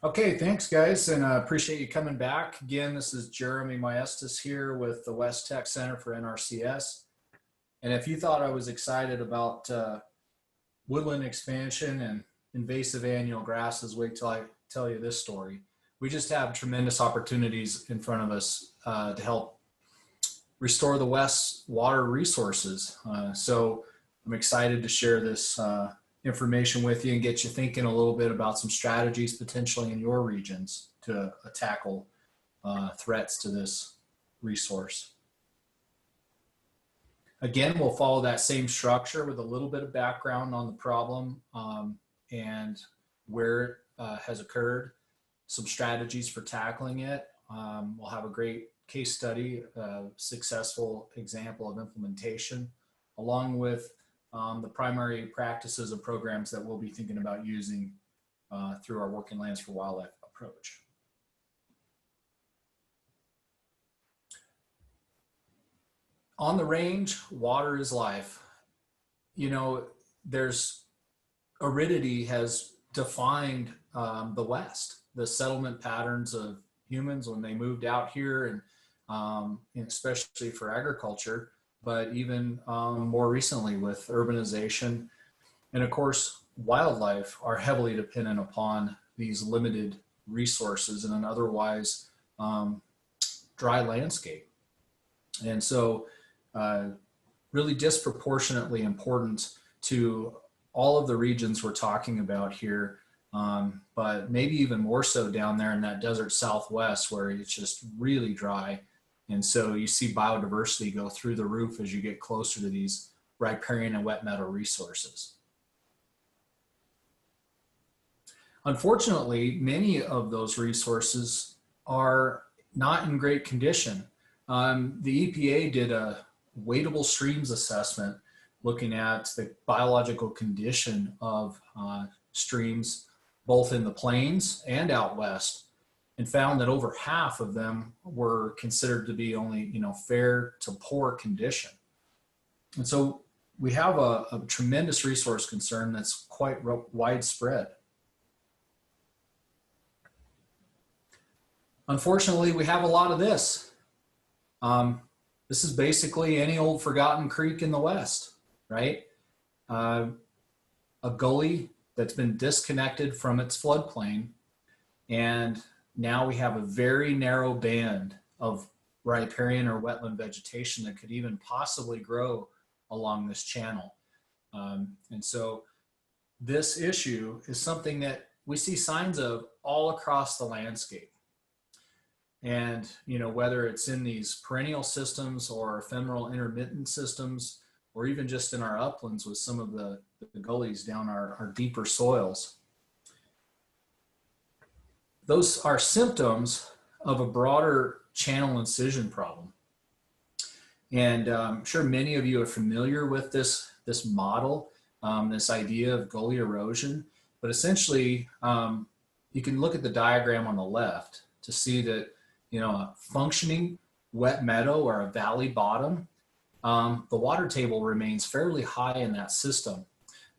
Okay, thanks guys, and appreciate you coming back. Again, this is Jeremy Maestas here with the West Tech Center for NRCS. And if you thought I was excited about woodland expansion and invasive annual grasses, wait till I tell you this story. We just have tremendous opportunities in front of us to help restore the West's water resources. So I'm excited to share this information with you and get you thinking a little bit about some strategies potentially in your regions to tackle threats to this resource. Again, we'll follow that same structure with a little bit of background on the problem and where it has occurred, some strategies for tackling it. We'll have a great case study, a successful example of implementation, along with the primary practices and programs that we'll be thinking about using through our Working Lands for Wildlife approach. On the range, water is life. You know, aridity has defined the West, the settlement patterns of humans when they moved out here, and especially for agriculture, but even more recently with urbanization. And of course, wildlife are heavily dependent upon these limited resources in an otherwise dry landscape. And so really disproportionately important to all of the regions we're talking about here, but maybe even more so down there in that desert Southwest where it's just really dry. And so you see biodiversity go through the roof as you get closer to these riparian and wet meadow resources. Unfortunately, many of those resources are not in great condition. The EPA did a wadeable streams assessment looking at the biological condition of streams both in the plains and out west, and found that over half of them were considered to be only, fair to poor condition. And so we have a tremendous resource concern that's quite widespread. Unfortunately, we have a lot of this. This is basically any old forgotten creek in the West, right? A gully that's been disconnected from its floodplain, and now we have a very narrow band of riparian or wetland vegetation that could even possibly grow along this channel. And so this issue is something that we see signs of all across the landscape. And, whether it's in these perennial systems or ephemeral intermittent systems, or even just in our uplands with some of the gullies down our deeper soils. Those are symptoms of a broader channel incision problem. And I'm sure many of you are familiar with this model, this idea of gully erosion. But essentially, you can look at the diagram on the left to see that, a functioning wet meadow or a valley bottom, the water table remains fairly high in that system.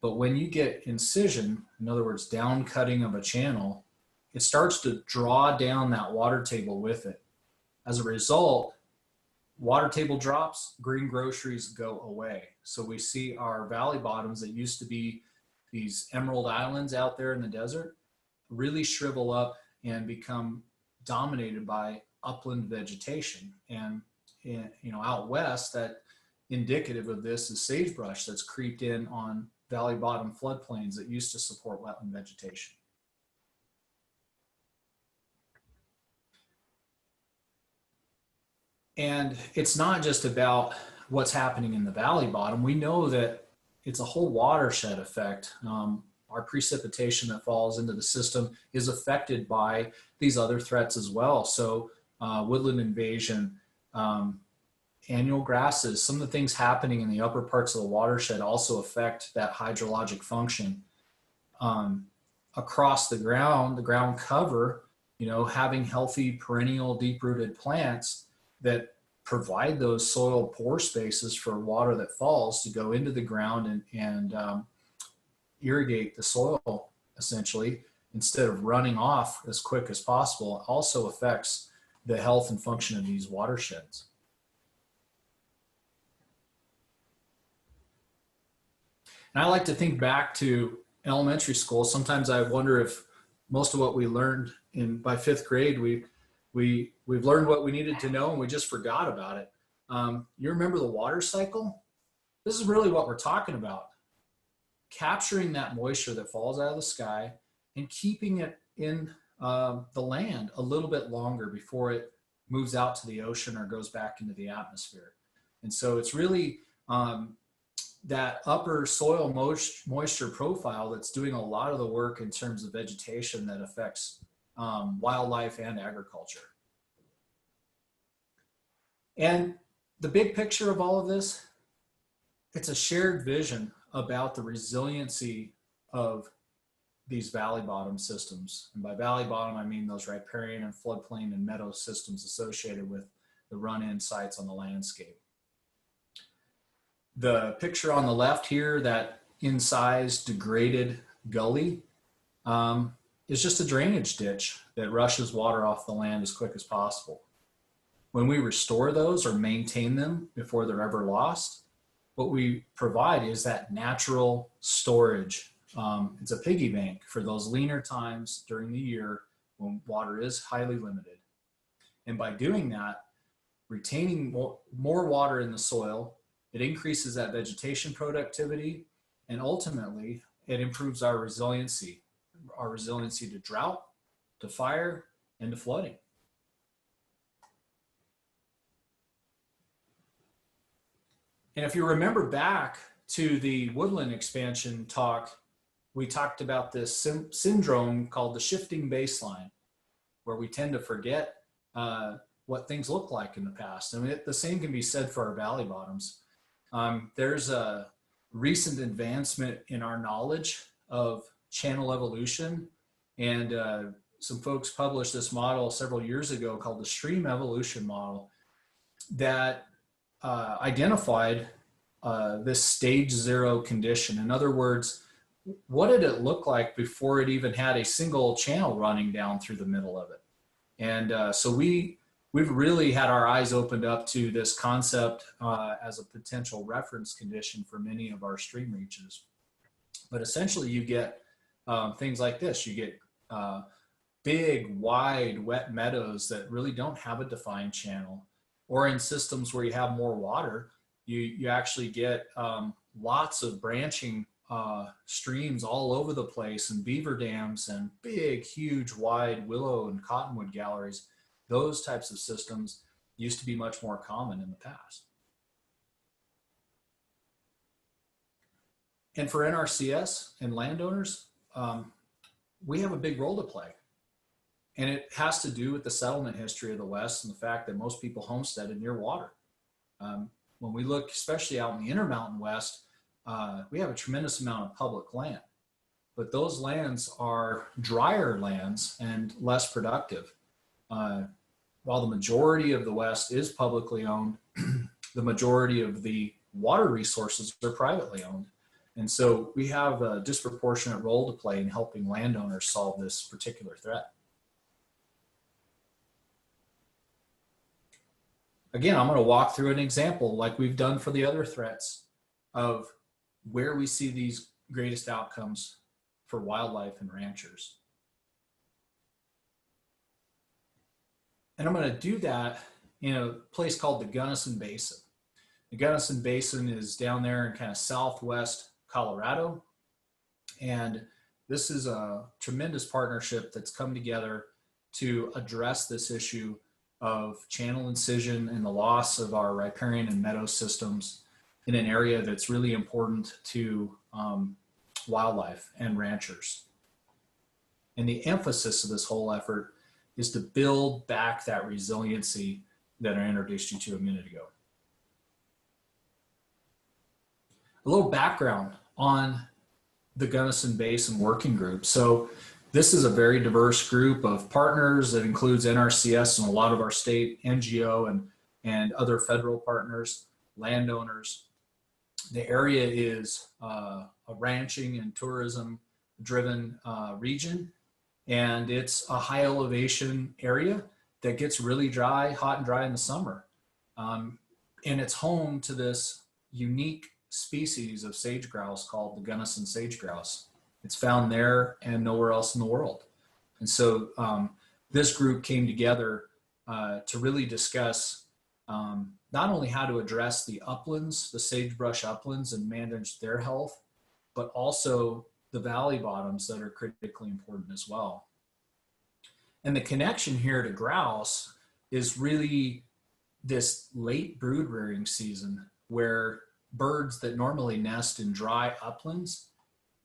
But when you get incision, in other words, down cutting of a channel, it starts to draw down that water table with it. As a result, water table drops, green groceries go away. So we see our valley bottoms that used to be these emerald islands out there in the desert really shrivel up and become dominated by upland vegetation. And out west, that indicative of this is sagebrush that's creeped in on valley bottom floodplains that used to support wetland vegetation. And it's not just about what's happening in the valley bottom. We know that it's a whole watershed effect. Our precipitation that falls into the system is affected by these other threats as well. So woodland invasion, annual grasses, some of the things happening in the upper parts of the watershed also affect that hydrologic function. Across the ground cover, having healthy perennial deep-rooted plants that provide those soil pore spaces for water that falls to go into the ground and irrigate the soil essentially instead of running off as quick as possible also affects the health and function of these watersheds. And I like to think back to elementary school. Sometimes I wonder if most of what we learned by 5th grade, we've learned what we needed to know and we just forgot about it. You remember the water cycle? This is really what we're talking about. Capturing that moisture that falls out of the sky and keeping it in the land a little bit longer before it moves out to the ocean or goes back into the atmosphere. And so it's really that upper soil moisture profile that's doing a lot of the work in terms of vegetation that affects wildlife and agriculture. And the big picture of all of this, it's a shared vision about the resiliency of these valley bottom systems. And by valley bottom, I mean those riparian and floodplain and meadow systems associated with the run-in sites on the landscape. The picture on the left here, that incised degraded gully, is just a drainage ditch that rushes water off the land as quick as possible. When we restore those or maintain them before they're ever lost, what we provide is that natural storage. It's a piggy bank for those leaner times during the year when water is highly limited. And by doing that, retaining more water in the soil, it increases that vegetation productivity, and ultimately it improves our resiliency to drought, to fire, and to flooding. And if you remember back to the woodland expansion talk, we talked about this syndrome called the shifting baseline, where we tend to forget what things look like in the past. I mean, the same can be said for our valley bottoms. There's a recent advancement in our knowledge of channel evolution, and some folks published this model several years ago called the stream evolution model that identified this stage 0 condition. In other words, what did it look like before it even had a single channel running down through the middle of it? And so we've really had our eyes opened up to this concept as a potential reference condition for many of our stream reaches. But essentially you get things like this. You get big, wide, wet meadows that really don't have a defined channel. Or in systems where you have more water, you actually get lots of branching streams all over the place, and beaver dams and big, huge, wide willow and cottonwood galleries. Those types of systems used to be much more common in the past. And for NRCS and landowners, we have a big role to play. And it has to do with the settlement history of the West and the fact that most people homesteaded near water. When we look, especially out in the Intermountain West, we have a tremendous amount of public land. But those lands are drier lands and less productive. While the majority of the West is publicly owned, the majority of the water resources are privately owned. And so we have a disproportionate role to play in helping landowners solve this particular threat. Again, I'm going to walk through an example like we've done for the other threats of where we see these greatest outcomes for wildlife and ranchers. And I'm going to do that in a place called the Gunnison Basin. The Gunnison Basin is down there in kind of southwest Colorado. And this is a tremendous partnership that's come together to address this issue of channel incision and the loss of our riparian and meadow systems in an area that's really important to wildlife and ranchers. And the emphasis of this whole effort is to build back that resiliency that I introduced you to a minute ago. A little background on the Gunnison Basin Working Group. So this is a very diverse group of partners that includes NRCS and a lot of our state NGO and other federal partners, landowners. The area is a ranching and tourism driven region. And it's a high elevation area that gets really dry, hot and dry in the summer. And it's home to this unique species of sage grouse called the Gunnison sage grouse. It's found there and nowhere else in the world. And so this group came together to really discuss not only how to address the uplands, the sagebrush uplands, and manage their health, but also the valley bottoms that are critically important as well. And the connection here to grouse is really this late brood rearing season where birds that normally nest in dry uplands,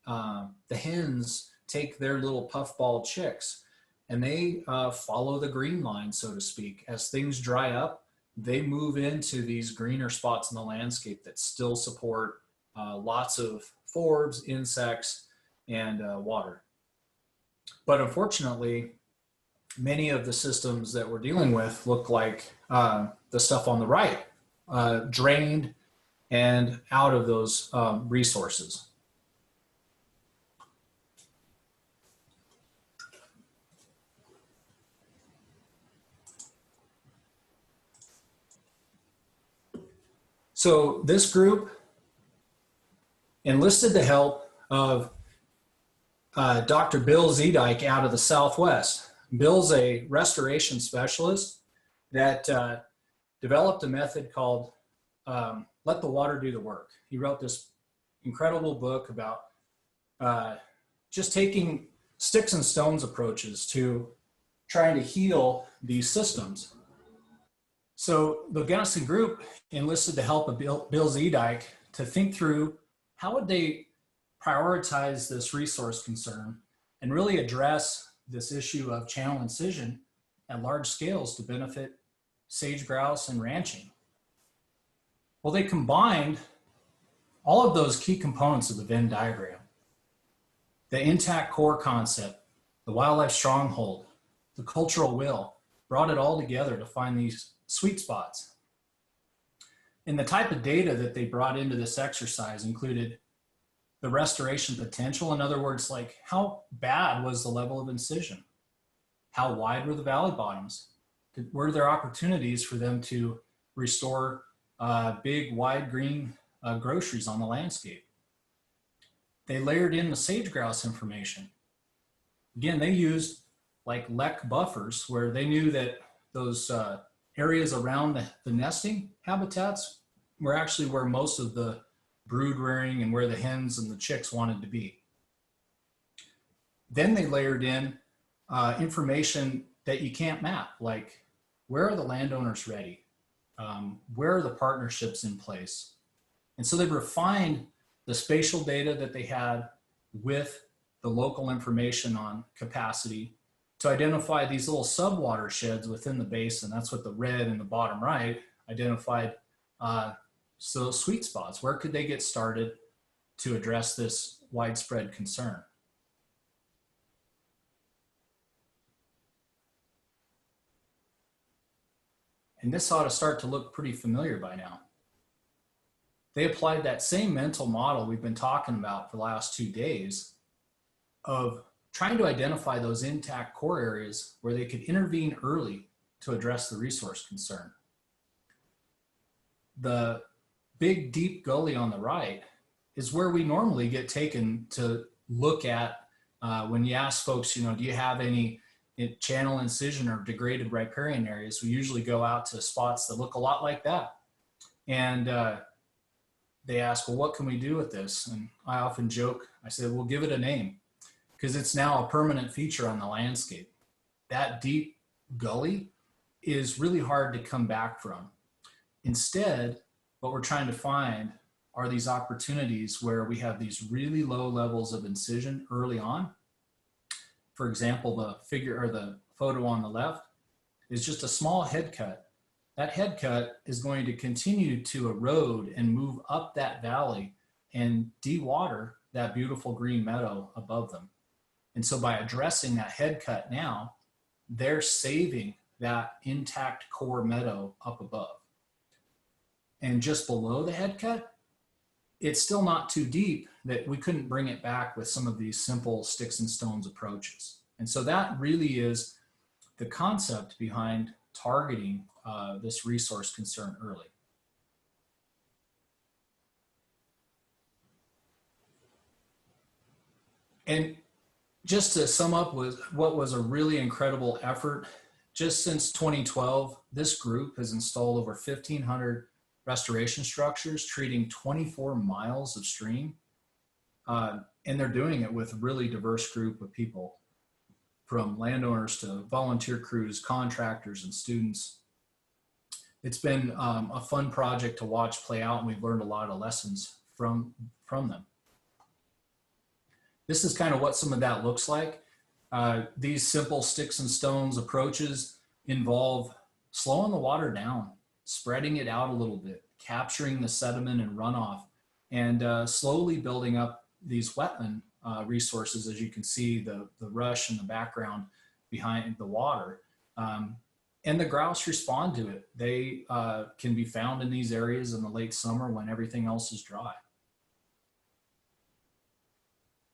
the hens take their little puffball chicks and they follow the green line, so to speak. As things dry up, they move into these greener spots in the landscape that still support lots of forbs, insects, and water. But unfortunately, many of the systems that we're dealing with look like the stuff on the right, drained and out of those resources. So this group enlisted the help of Dr. Bill Zedike out of the Southwest. Bill's a restoration specialist that developed a method called Let the Water Do the Work. He wrote this incredible book about just taking sticks and stones approaches to trying to heal these systems. So the Gunnison group enlisted the help of Bill Zedike to think through how would they prioritize this resource concern and really address this issue of channel incision at large scales to benefit sage grouse and ranching. Well, they combined all of those key components of the Venn diagram: the intact core concept, the wildlife stronghold, the cultural will, brought it all together to find these sweet spots. And the type of data that they brought into this exercise included the restoration potential. In other words, like how bad was the level of incision? How wide were the valley bottoms? Were there opportunities for them to restore big, wide green groceries on the landscape? They layered in the sage grouse information. Again, they used like lek buffers where they knew that those areas around the nesting habitats were actually where most of the brood rearing and where the hens and the chicks wanted to be. Then they layered in information that you can't map, like where are the landowners ready? Where are the partnerships in place? And so they refined the spatial data that they had with the local information on capacity to identify these little sub-watersheds within the basin. That's what the red in the bottom right identified. So sweet spots, where could they get started to address this widespread concern? And this ought to start to look pretty familiar by now. They applied that same mental model we've been talking about for the last 2 days of trying to identify those intact core areas where they could intervene early to address the resource concern. The big deep gully on the right is where we normally get taken to look at when you ask folks, do you have any channel incision or degraded riparian areas? We usually go out to spots that look a lot like that. And they ask, well, what can we do with this? And I often joke, I said, we'll give it a name, because it's now a permanent feature on the landscape. That deep gully is really hard to come back from. Instead, what we're trying to find are these opportunities where we have these really low levels of incision early on. For example, the figure or the photo on the left is just a small head cut. That head cut is going to continue to erode and move up that valley and de-water that beautiful green meadow above them. And so by addressing that head cut now, they're saving that intact core meadow up above. And just below the head cut, it's still not too deep that we couldn't bring it back with some of these simple sticks and stones approaches. And so that really is the concept behind targeting this resource concern early. And just to sum up with what was a really incredible effort, just since 2012, this group has installed over 1,500 restoration structures, treating 24 miles of stream. And they're doing it with a really diverse group of people, from landowners to volunteer crews, contractors, and students. It's been a fun project to watch play out, and we've learned a lot of lessons from them. This is kind of what some of that looks like. These simple sticks and stones approaches involve slowing the water down, spreading it out a little bit, capturing the sediment and runoff, and slowly building up these wetland resources. As you can see, the rush in the background behind the water. And the grouse respond to it. They can be found in these areas in the late summer when everything else is dry.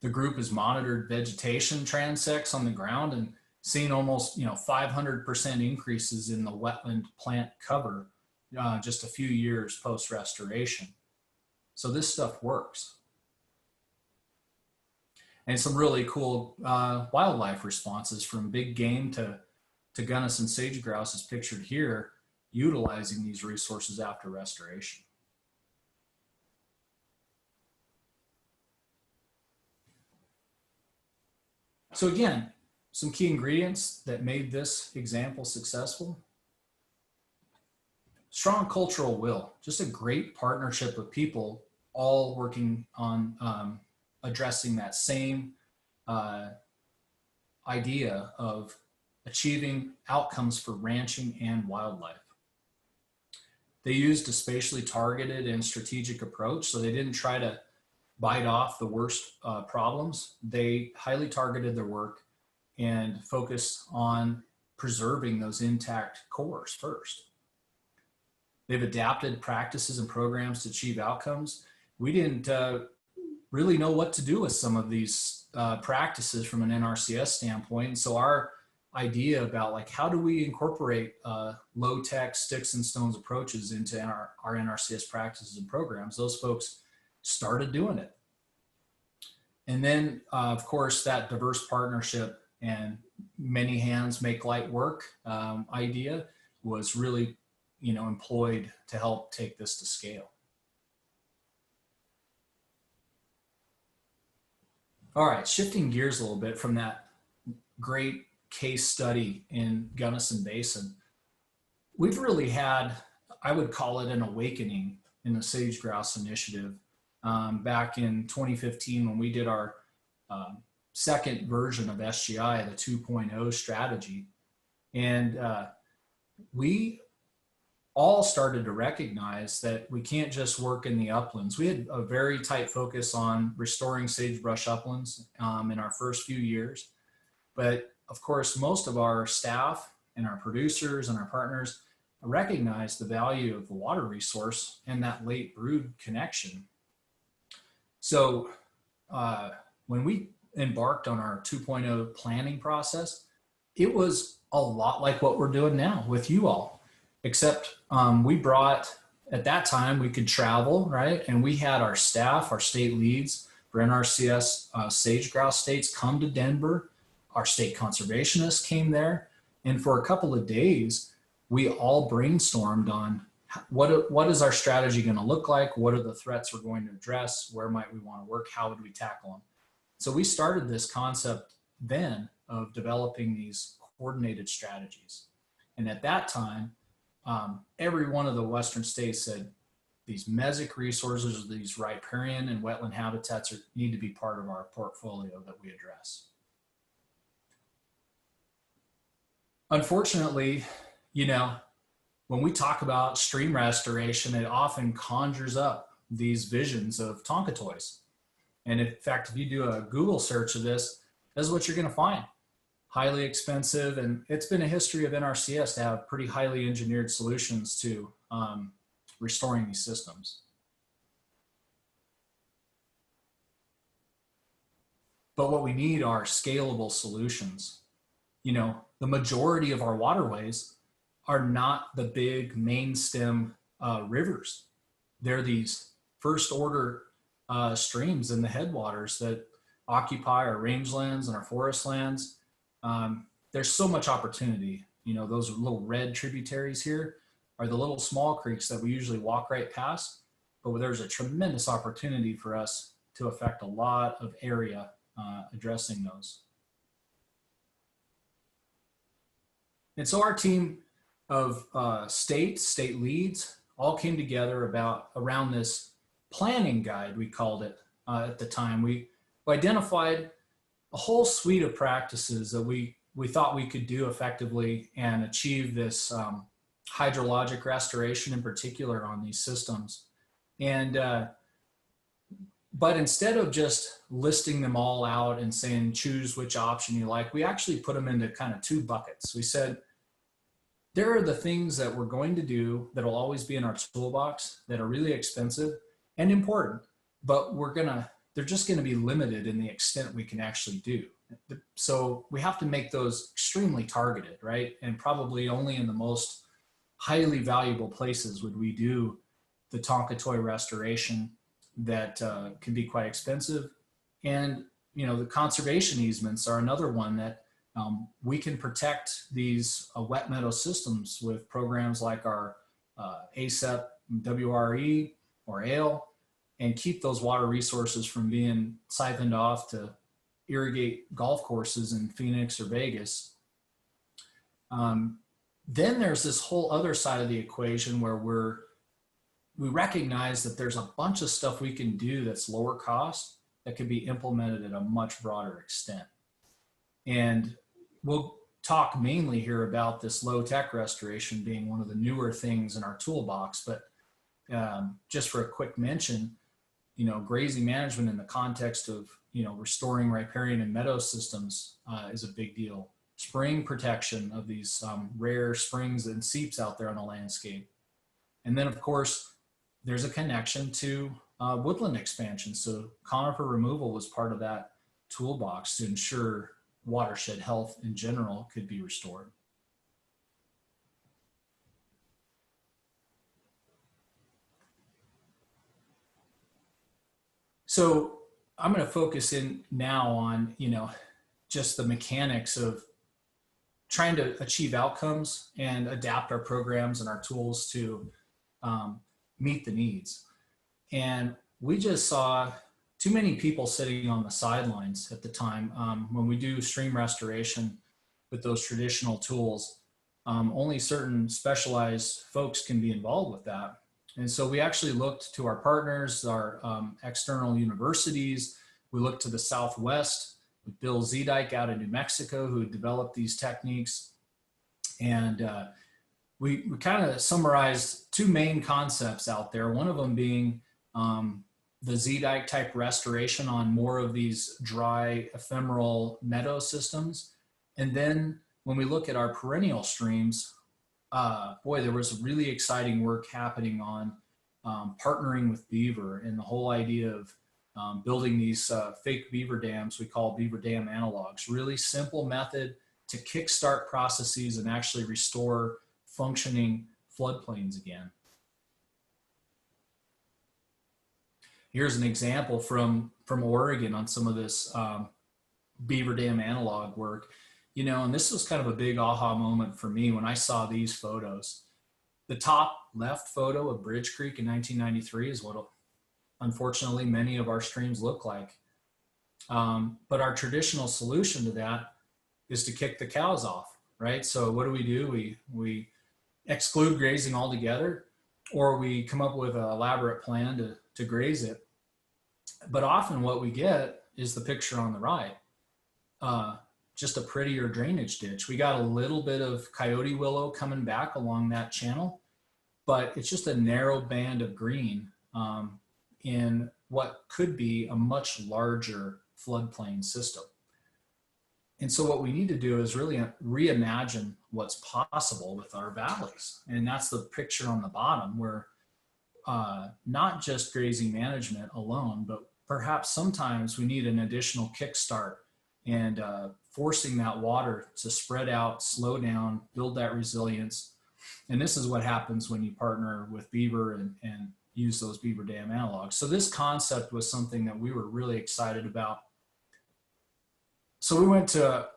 The group has monitored vegetation transects on the ground and seen almost 500% increases in the wetland plant cover just a few years post restoration. So this stuff works. And some really cool wildlife responses, from big game to Gunnison sage grouse is pictured here, utilizing these resources after restoration. So again, some key ingredients that made this example successful. Strong cultural will, just a great partnership of people all working on addressing that same idea of achieving outcomes for ranching and wildlife. They used a spatially targeted and strategic approach, so they didn't try to bite off the worst problems. They highly targeted their work and focused on preserving those intact cores first. They've adapted practices and programs to achieve outcomes. We didn't really know what to do with some of these practices from an NRCS standpoint. And so our idea about, like, how do we incorporate low-tech sticks and stones approaches into our NRCS practices and programs, those folks started doing it. And then, of course, that diverse partnership and many hands make light work idea was really, employed to help take this to scale. All right, shifting gears a little bit from that great case study in Gunnison Basin, we've really had, I would call it, an awakening in the sage grouse initiative back in 2015 when we did our second version of SGI, the 2.0 strategy. And we all started to recognize that we can't just work in the uplands. We had a very tight focus on restoring sagebrush uplands in our first few years. But of course, most of our staff and our producers and our partners recognize the value of the water resource and that late brood connection. So when we embarked on our 2.0 planning process, it was a lot like what we're doing now with you all, except we brought, at that time, we could travel, right? And we had our staff, our state leads for NRCS sage grouse states come to Denver. Our state conservationists came there. And for a couple of days, we all brainstormed on what is our strategy going to look like? What are the threats we're going to address? Where might we want to work? How would we tackle them? So we started this concept then of developing these coordinated strategies. And at that time, every one of the Western states said these mesic resources, these riparian and wetland habitats need to be part of our portfolio that we address. Unfortunately, when we talk about stream restoration, it often conjures up these visions of Tonka toys. And in fact, if you do a Google search of this is what you're going to find. Highly expensive, and it's been a history of NRCS to have pretty highly engineered solutions to restoring these systems. But what we need are scalable solutions. you know, the majority of our waterways are not the big main stem rivers. They're these first order streams in the headwaters that occupy our rangelands and our forest lands. There's so much opportunity. You know, those little red tributaries here are the little small creeks that we usually walk right past, but there's a tremendous opportunity for us to affect a lot of area addressing those. And so our team of state leads all came together around this planning guide, we called it at the time. We identified a whole suite of practices that we thought we could do effectively and achieve this hydrologic restoration in particular on these systems. And but instead of just listing them all out and saying choose which option you like, we actually put them into kind of two buckets. We said there are the things that we're going to do that will always be in our toolbox that are really expensive and important, but they're just going to be limited in the extent we can actually do. So we have to make those extremely targeted, right? And probably only in the most highly valuable places would we do the Tonkatoy restoration that can be quite expensive. And, you know, the conservation easements are another one that we can protect these wet meadow systems with programs like our ASEP, WRE, or ALE, and keep those water resources from being siphoned off to irrigate golf courses in Phoenix or Vegas. Then there's this whole other side of the equation where we recognize that there's a bunch of stuff we can do that's lower cost that can be implemented at a much broader extent. And we'll talk mainly here about this low tech restoration being one of the newer things in our toolbox, but just for a quick mention, you know, grazing management in the context of, you know, restoring riparian and meadow systems is a big deal. Spring protection of these rare springs and seeps out there on the landscape. And then of course, there's a connection to woodland expansion. So conifer removal was part of that toolbox to ensure watershed health in general could be restored. So I'm going to focus in now on, you know, just the mechanics of trying to achieve outcomes and adapt our programs and our tools to meet the needs. And we just saw too many people sitting on the sidelines at the time. When we do stream restoration with those traditional tools, only certain specialized folks can be involved with that. And so we actually looked to our partners, our external universities. We looked to the Southwest with Bill Zedike out of New Mexico, who developed these techniques. And we kind of summarized two main concepts out there. One of them being the Zedike type restoration on more of these dry ephemeral meadow systems. And then when we look at our perennial streams, boy, there was really exciting work happening on partnering with beaver and the whole idea of building these fake beaver dams we call beaver dam analogs. Really simple method to kickstart processes and actually restore functioning floodplains again. Here's an example from Oregon on some of this beaver dam analog work. You know, and this was kind of a big aha moment for me when I saw these photos. The top left photo of Bridge Creek in 1993 is what unfortunately many of our streams look like. But our traditional solution to that is to kick the cows off, right? So what do? We exclude grazing altogether, or we come up with an elaborate plan to graze it. But often what we get is the picture on the right. Just a prettier drainage ditch. We got a little bit of coyote willow coming back along that channel, but it's just a narrow band of green in what could be a much larger floodplain system. And so what we need to do is really reimagine what's possible with our valleys. And that's the picture on the bottom where not just grazing management alone, but perhaps sometimes we need an additional kickstart and forcing that water to spread out, slow down, build that resilience. And this is what happens when you partner with beaver and use those beaver dam analogs. So this concept was something that we were really excited about. So we went to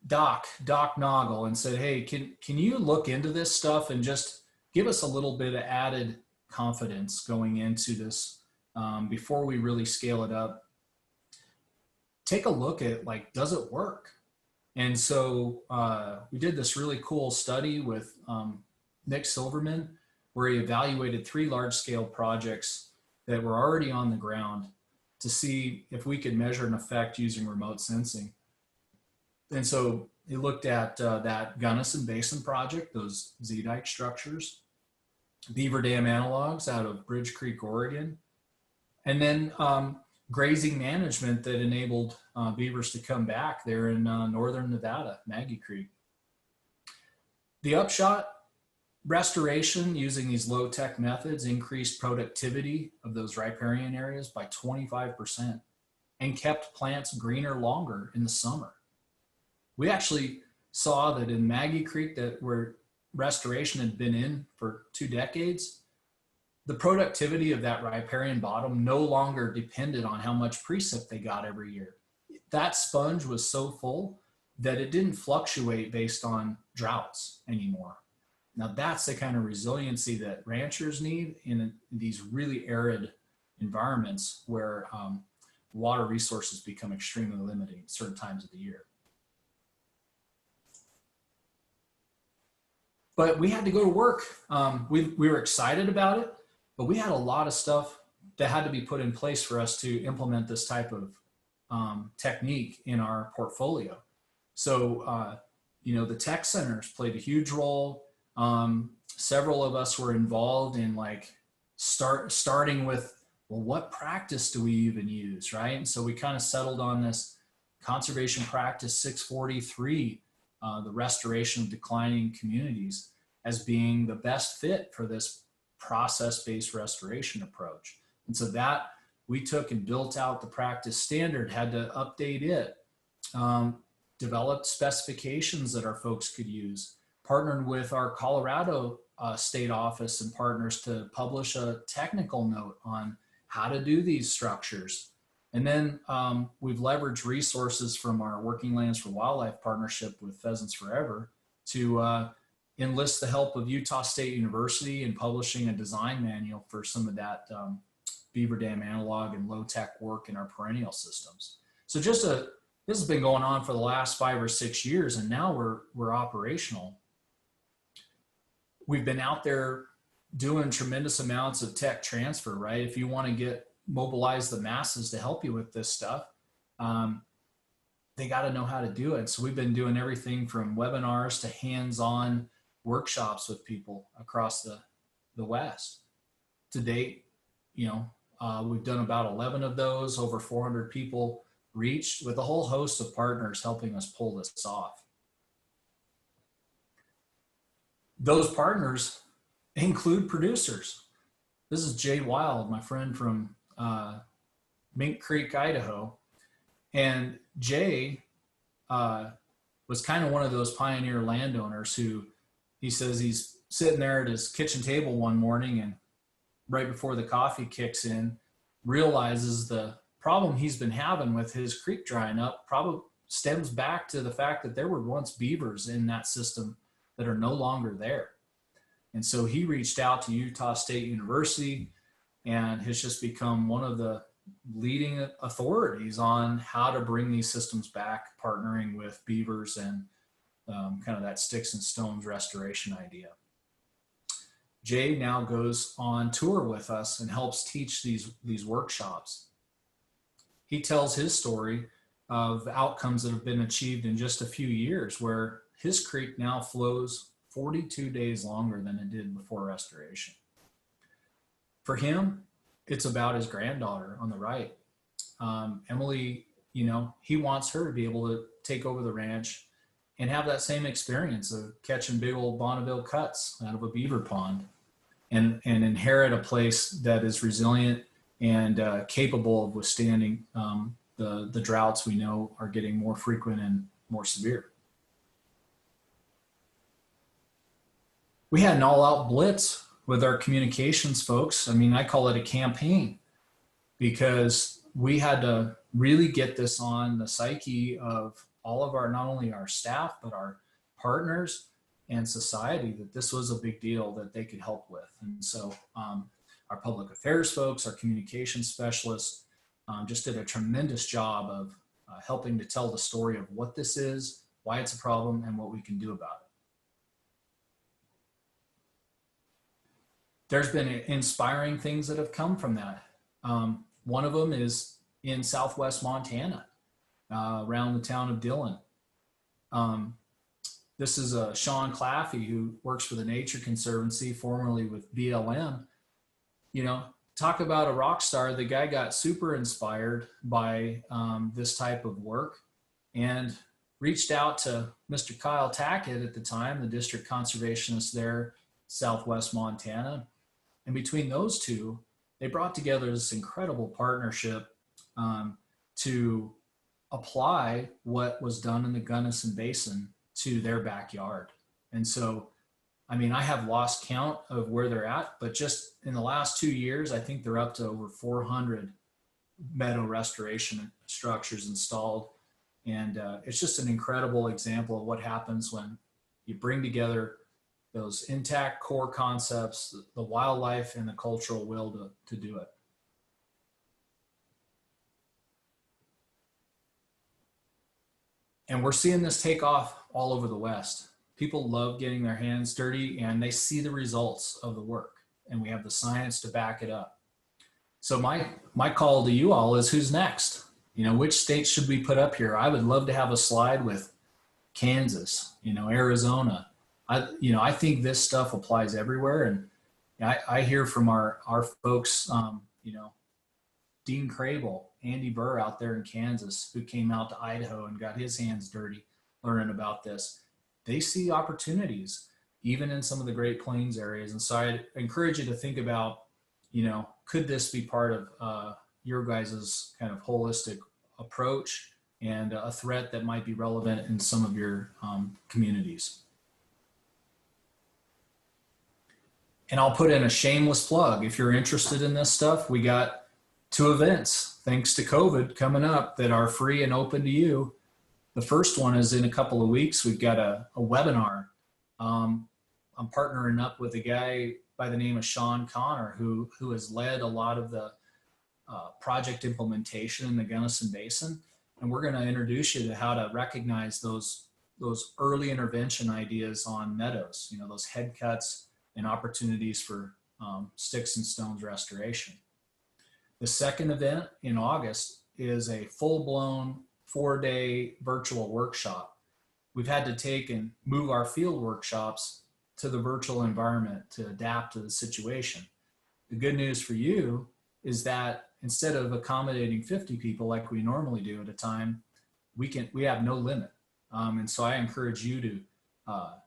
Doc Noggle and said, hey, can you look into this stuff and just give us a little bit of added confidence going into this before we really scale it up? Take a look at, like, does it work? And so we did this really cool study with Nick Silverman, where he evaluated 3 large-scale projects that were already on the ground to see if we could measure an effect using remote sensing. And so he looked at that Gunnison Basin project, those Z-dike structures, beaver dam analogs out of Bridge Creek, Oregon, and then grazing management that enabled beavers to come back there in northern Nevada, Maggie Creek. The upshot: restoration using these low-tech methods increased productivity of those riparian areas by 25% and kept plants greener longer in the summer. We actually saw that in Maggie Creek, that where restoration had been in for 2 decades, the productivity of that riparian bottom no longer depended on how much precip they got every year. That sponge was so full that it didn't fluctuate based on droughts anymore. Now that's the kind of resiliency that ranchers need in these really arid environments where water resources become extremely limited at certain times of the year. But we had to go to work. We were excited about it, but we had a lot of stuff that had to be put in place for us to implement this type of technique in our portfolio. So, you know, the tech centers played a huge role. Several of us were involved in, like, starting with, well, what practice do we even use, right? And so we kind of settled on this conservation practice 643, the restoration of declining communities, as being the best fit for this process-based restoration approach. And so that we took and built out the practice standard, had to update it, developed specifications that our folks could use, partnered with our Colorado state office and partners to publish a technical note on how to do these structures. And then we've leveraged resources from our Working Lands for Wildlife partnership with Pheasants Forever to enlist the help of Utah State University in publishing a design manual for some of that beaver dam analog and low-tech work in our perennial systems. So this has been going on for the last 5 or 6 years, and now we're operational. We've been out there doing tremendous amounts of tech transfer, right? If you want to mobilize the masses to help you with this stuff, they got to know how to do it. So we've been doing everything from webinars to hands-on workshops with people across the West. To date, you know, we've done about 11 of those, over 400 people reached, with a whole host of partners helping us pull this off. Those partners include producers. This is Jay Wild, my friend from Mink Creek, Idaho. And Jay was kind of one of those pioneer landowners who, he says he's sitting there at his kitchen table one morning and right before the coffee kicks in, realizes the problem he's been having with his creek drying up probably stems back to the fact that there were once beavers in that system that are no longer there. And so he reached out to Utah State University and has just become one of the leading authorities on how to bring these systems back, partnering with beavers and kind of that sticks and stones restoration idea. Jay now goes on tour with us and helps teach these workshops. He tells his story of outcomes that have been achieved in just a few years, where his creek now flows 42 days longer than it did before restoration. For him, it's about his granddaughter on the right. Emily, you know, he wants her to be able to take over the ranch and have that same experience of catching big old Bonneville cuts out of a beaver pond and inherit a place that is resilient and capable of withstanding the droughts we know are getting more frequent and more severe. We had an all-out blitz with our communications folks. I mean, I call it a campaign, because we had to really get this on the psyche of all of our, not only our staff, but our partners and society, that this was a big deal that they could help with. And so our public affairs folks, our communications specialists, just did a tremendous job of helping to tell the story of what this is, why it's a problem, and what we can do about it. There's been inspiring things that have come from that. One of them is in Southwest Montana, around the town of Dillon. This is Sean Claffey, who works for the Nature Conservancy, formerly with BLM. You know, talk about a rock star. The guy got super inspired by this type of work and reached out to Mr. Kyle Tackett at the time, the district conservationist there, Southwest Montana. And between those two, they brought together this incredible partnership to apply what was done in the Gunnison Basin to their backyard. And so, I mean, I have lost count of where they're at, but just in the last 2 years, I think they're up to over 400 meadow restoration structures installed. And it's just an incredible example of what happens when you bring together those intact core concepts, the wildlife and the cultural will to do it. And we're seeing this take off all over the West. People love getting their hands dirty, and they see the results of the work, and we have the science to back it up. So my call to you all is, who's next? You know, which states should we put up here? I would love to have a slide with Kansas, you know, Arizona. I think this stuff applies everywhere. And I hear from our folks, you know, Dean Crable, Andy Burr out there in Kansas, who came out to Idaho and got his hands dirty learning about this. They see opportunities even in some of the Great Plains areas. And so I encourage you to think about, you know, could this be part of your guys's kind of holistic approach and a threat that might be relevant in some of your communities? And I'll put in a shameless plug. If you're interested in this stuff, we got 2 events, thanks to COVID, coming up that are free and open to you. The first one is in a couple of weeks. We've got a webinar. I'm partnering up with a guy by the name of Sean Connor, who has led a lot of the project implementation in the Gunnison Basin. And we're gonna introduce you to how to recognize those early intervention ideas on meadows, you know, those head cuts and opportunities for sticks and stones restoration. The second event in August is a full-blown 4-day virtual workshop. We've had to take and move our field workshops to the virtual environment to adapt to the situation. The good news for you is that instead of accommodating 50 people like we normally do at a time, we have no limit. And so I encourage you to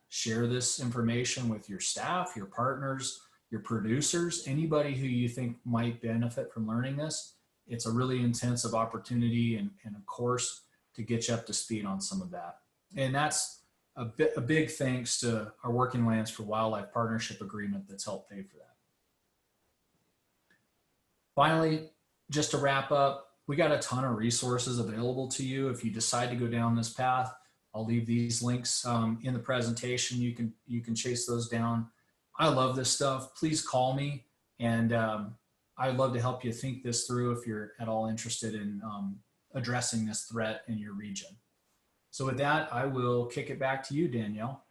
share this information with your staff, your partners, your producers, anybody who you think might benefit from learning this. It's a really intensive opportunity and a course to get you up to speed on some of that. And that's a big thanks to our Working Lands for Wildlife Partnership Agreement that's helped pay for that. Finally, just to wrap up, we got a ton of resources available to you if you decide to go down this path. I'll leave these links in the presentation. You can chase those down. I love this stuff. Please call me, and I'd love to help you think this through if you're at all interested in addressing this threat in your region. So with that, I will kick it back to you, Danielle.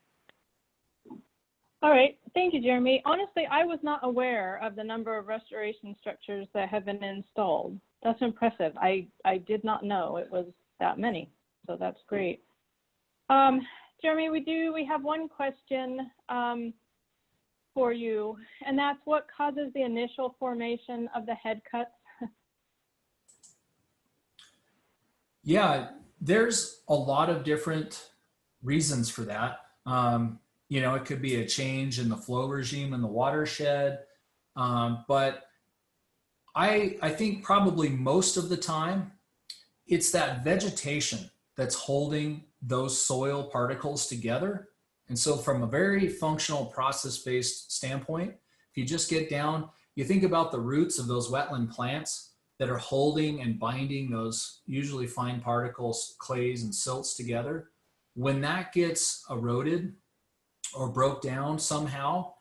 All right, thank you, Jeremy. Honestly, I was not aware of the number of restoration structures that have been installed. That's impressive. I did not know it was that many, so that's great. Jeremy, we have one question for you, and that's what causes the initial formation of the head cuts? Yeah, there's a lot of different reasons for that. You know, it could be a change in the flow regime in the watershed, but I think probably most of the time it's that vegetation that's holding those soil particles together. And so from a very functional process-based standpoint, if you just get down, you think about the roots of those wetland plants that are holding and binding those usually fine particles, clays and silts together. When that gets eroded or broke down somehow,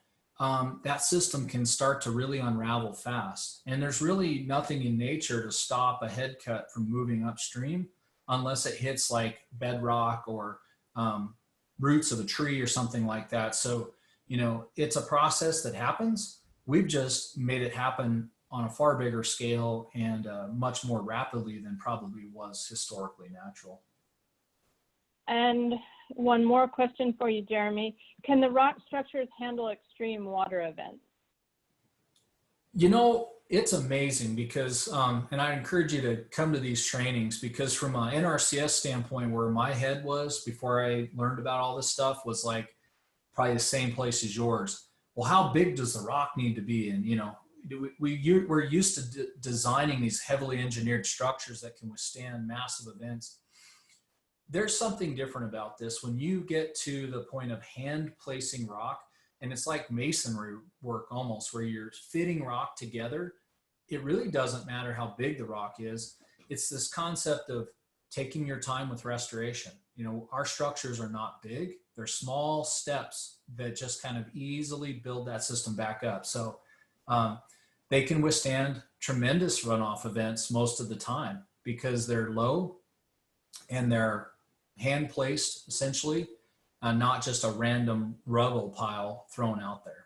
that system can start to really unravel fast. And there's really nothing in nature to stop a head cut from moving upstream unless it hits like bedrock or roots of a tree or something like that. So, you know, it's a process that happens. We've just made it happen on a far bigger scale and much more rapidly than probably was historically natural. And one more question for you, Jeremy. Can the rock structures handle extreme water events? You know, it's amazing because, and I encourage you to come to these trainings because from an NRCS standpoint, where my head was before I learned about all this stuff was like probably the same place as yours. Well, how big does the rock need to be? And, you know, we're used to designing these heavily engineered structures that can withstand massive events. There's something different about this. When you get to the point of hand placing rock, and it's like masonry work almost, where you're fitting rock together, it really doesn't matter how big the rock is. It's this concept of taking your time with restoration. You know, our structures are not big. They're small steps that just kind of easily build that system back up. So they can withstand tremendous runoff events most of the time because they're low and they're hand placed essentially, not just a random rubble pile thrown out there.